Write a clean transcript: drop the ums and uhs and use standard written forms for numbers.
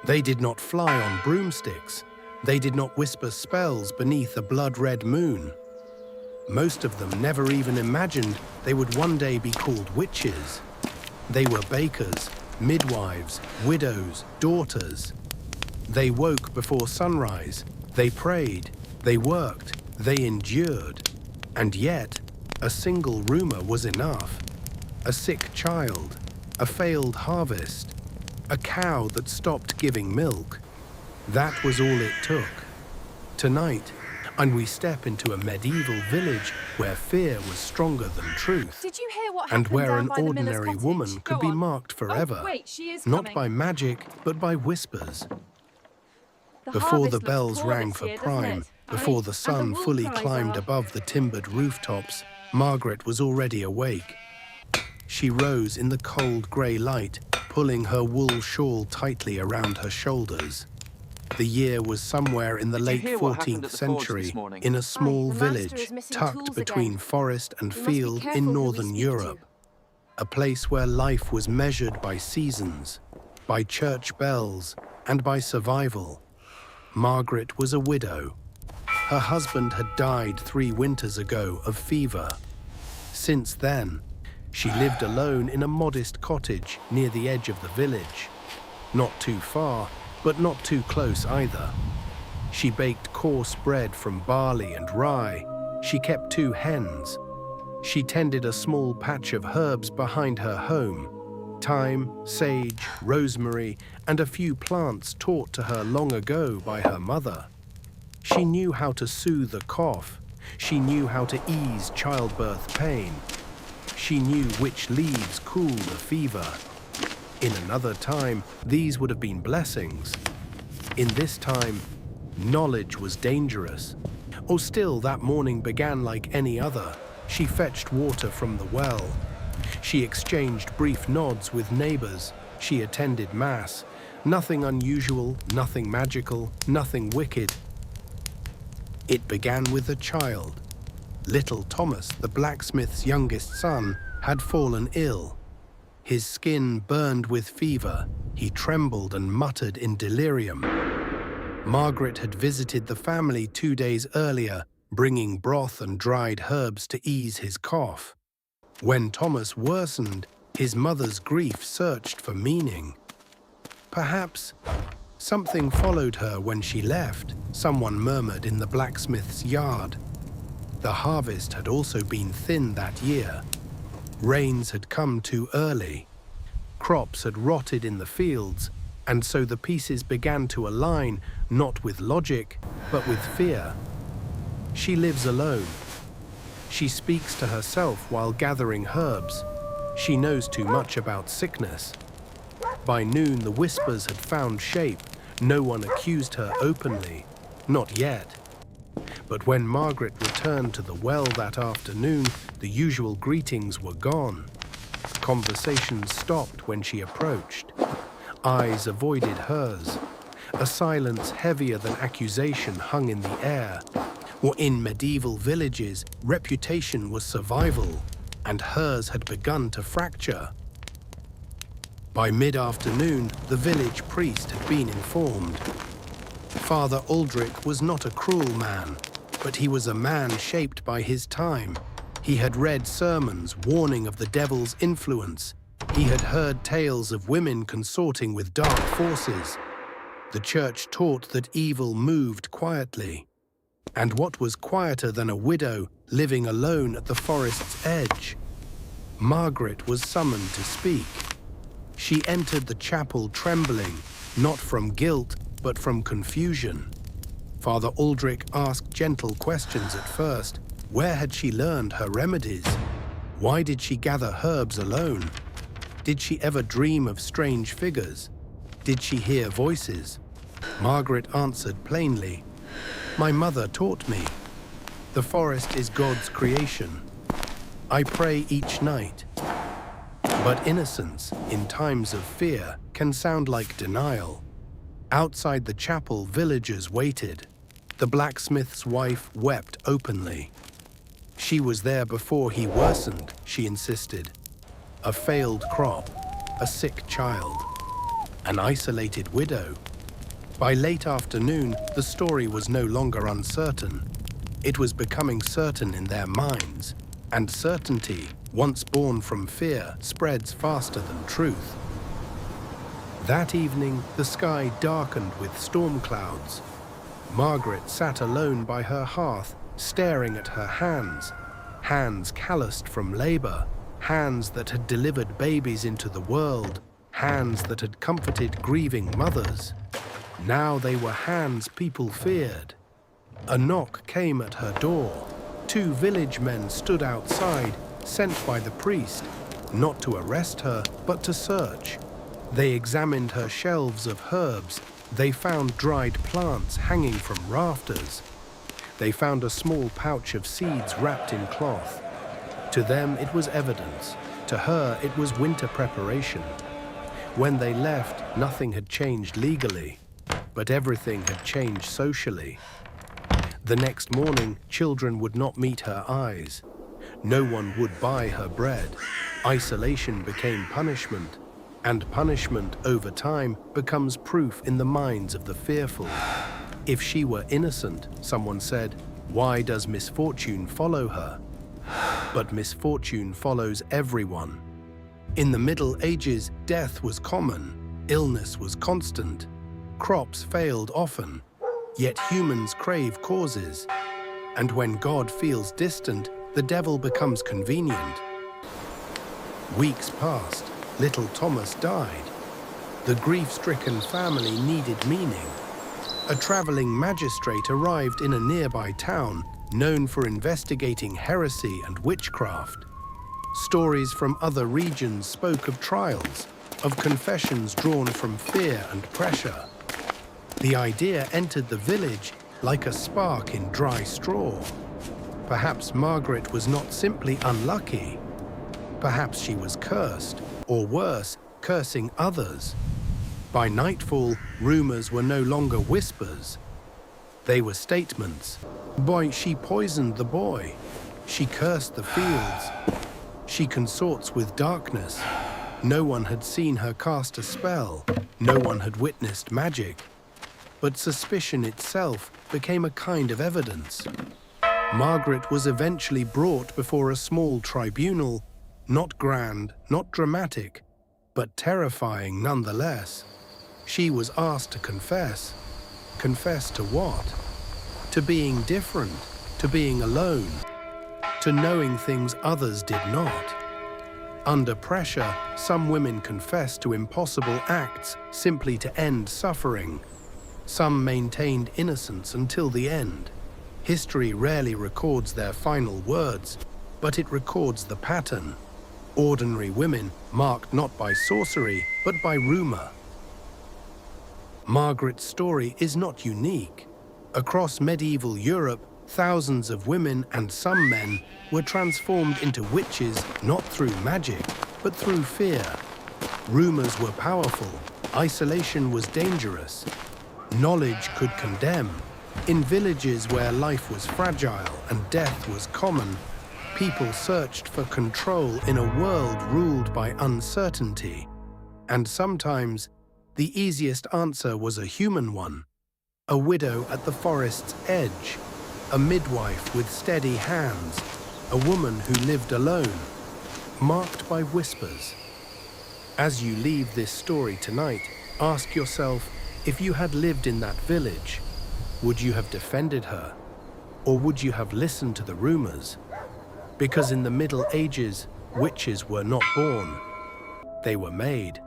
They did not fly on broomsticks. They did not whisper spells beneath a blood-red moon. Most of them never even imagined they would one day be called witches. They were bakers, midwives, widows, daughters. They woke before sunrise. They prayed. They worked. They endured. And yet, a single rumor was enough. A sick child, a failed harvest, a cow that stopped giving milk. That was all it took. Tonight, and we step into a medieval village where fear was stronger than truth. Did you hear what And happened where down an by the miller's ordinary cottage? woman could be Go on. marked forever. Oh, wait, she is Not coming. by magic, but by whispers. The Before harvest the looks bells poor rang this for year, doesn't prime, it? before the And sun wool fully cries climbed are- above the timbered rooftops, Margaret was already awake. She rose in the cold grey light, pulling her wool shawl tightly around her shoulders. The year was somewhere in the Did you late hear what happened 14th at the forge century, this morning? in a small the master village is missing tucked tools between again. forest and We must be field careful in who we northern speak to. Europe. A place where life was measured by seasons, by church bells, and by survival. Margaret was a widow. Her husband had died 3 winters ago of fever. Since then, she lived alone in a modest cottage near the edge of the village. Not too far, but not too close either. She baked coarse bread from barley and rye. She kept 2 hens. She tended a small patch of herbs behind her home. Thyme, sage, rosemary, and a few plants taught to her long ago by her mother. She knew how to soothe a cough. She knew how to ease childbirth pain. She knew which leaves cooled a fever. In another time, these would have been blessings. In this time, knowledge was dangerous. Or still, that morning began like any other. She fetched water from the well. She exchanged brief nods with neighbors. She attended mass. Nothing unusual, nothing magical, nothing wicked. It began with a child. Little Thomas, the blacksmith's youngest son, had fallen ill. His skin burned with fever. He trembled and muttered in delirium. Margaret had visited the family 2 days earlier, bringing broth and dried herbs to ease his cough. When Thomas worsened, his mother's grief searched for meaning. Perhaps something followed her when she left, someone murmured in the blacksmith's yard. The harvest had also been thin that year. Rains had come too early. Crops had rotted in the fields, and so the pieces began to align, not with logic, but with fear. She lives alone. She speaks to herself while gathering herbs. She knows too much about sickness. By noon, the whispers had found shape. No one accused her openly. Not yet. But when Margaret returned to the well that afternoon, the usual greetings were gone. Conversations stopped when she approached. Eyes avoided hers. A silence heavier than accusation hung in the air. Or in medieval villages, reputation was survival, and hers had begun to fracture. By mid-afternoon, the village priest had been informed. Father Aldrich was not a cruel man, but he was a man shaped by his time. He had read sermons warning of the devil's influence. He had heard tales of women consorting with dark forces. The church taught that evil moved quietly. And what was quieter than a widow living alone at the forest's edge? Margaret was summoned to speak. She entered the chapel trembling, not from guilt, but from confusion. Father Aldrich asked gentle questions at first. Where had she learned her remedies? Why did she gather herbs alone? Did she ever dream of strange figures? Did she hear voices? Margaret answered plainly, "My mother taught me. The forest is God's creation. I pray each night." But innocence, in times of fear, can sound like denial. Outside the chapel, villagers waited. The blacksmith's wife wept openly. She was there before he worsened, she insisted. A failed crop, a sick child, an isolated widow. By late afternoon, the story was no longer uncertain. It was becoming certain in their minds, and certainty, once born from fear, spreads faster than truth. That evening, the sky darkened with storm clouds. Margaret sat alone by her hearth, staring at her hands, hands calloused from labor, hands that had delivered babies into the world, hands that had comforted grieving mothers. Now they were hands people feared. A knock came at her door. 2 village men stood outside, sent by the priest, not to arrest her, but to search. They examined her shelves of herbs. They found dried plants hanging from rafters. They found a small pouch of seeds wrapped in cloth. To them it was evidence. To her it was winter preparation. When they left, nothing had changed legally, but everything had changed socially. The next morning, children would not meet her eyes. No one would buy her bread. Isolation became punishment, and punishment over time becomes proof in the minds of the fearful. If she were innocent, someone said, why does misfortune follow her? But misfortune follows everyone. In the Middle Ages, death was common, illness was constant, crops failed often, yet humans crave causes. And when God feels distant, the devil becomes convenient. Weeks passed. Little Thomas died. The grief-stricken family needed meaning. A traveling magistrate arrived in a nearby town known for investigating heresy and witchcraft. Stories from other regions spoke of trials, of confessions drawn from fear and pressure. The idea entered the village like a spark in dry straw. Perhaps Margaret was not simply unlucky. Perhaps she was cursed, or worse, cursing others. By nightfall, rumors were no longer whispers. They were statements. Boy, she poisoned the boy. She cursed the fields. She consorts with darkness. No one had seen her cast a spell. No one had witnessed magic. But suspicion itself became a kind of evidence. Margaret was eventually brought before a small tribunal, not grand, not dramatic, but terrifying nonetheless. She was asked to confess. Confess to what? To being different, to being alone, to knowing things others did not. Under pressure, some women confessed to impossible acts simply to end suffering. Some maintained innocence until the end. History rarely records their final words, but it records the pattern. Ordinary women marked not by sorcery, but by rumor. Margaret's story is not unique. Across medieval Europe, thousands of women and some men were transformed into witches not through magic, but through fear. Rumors were powerful. Isolation was dangerous. Knowledge could condemn. In villages where life was fragile and death was common, people searched for control in a world ruled by uncertainty. And sometimes, the easiest answer was a human one. A widow at the forest's edge, a midwife with steady hands, a woman who lived alone, marked by whispers. As you leave this story tonight, ask yourself, if you had lived in that village, would you have defended her? Or would you have listened to the rumors? Because in the Middle Ages, witches were not born. They were made.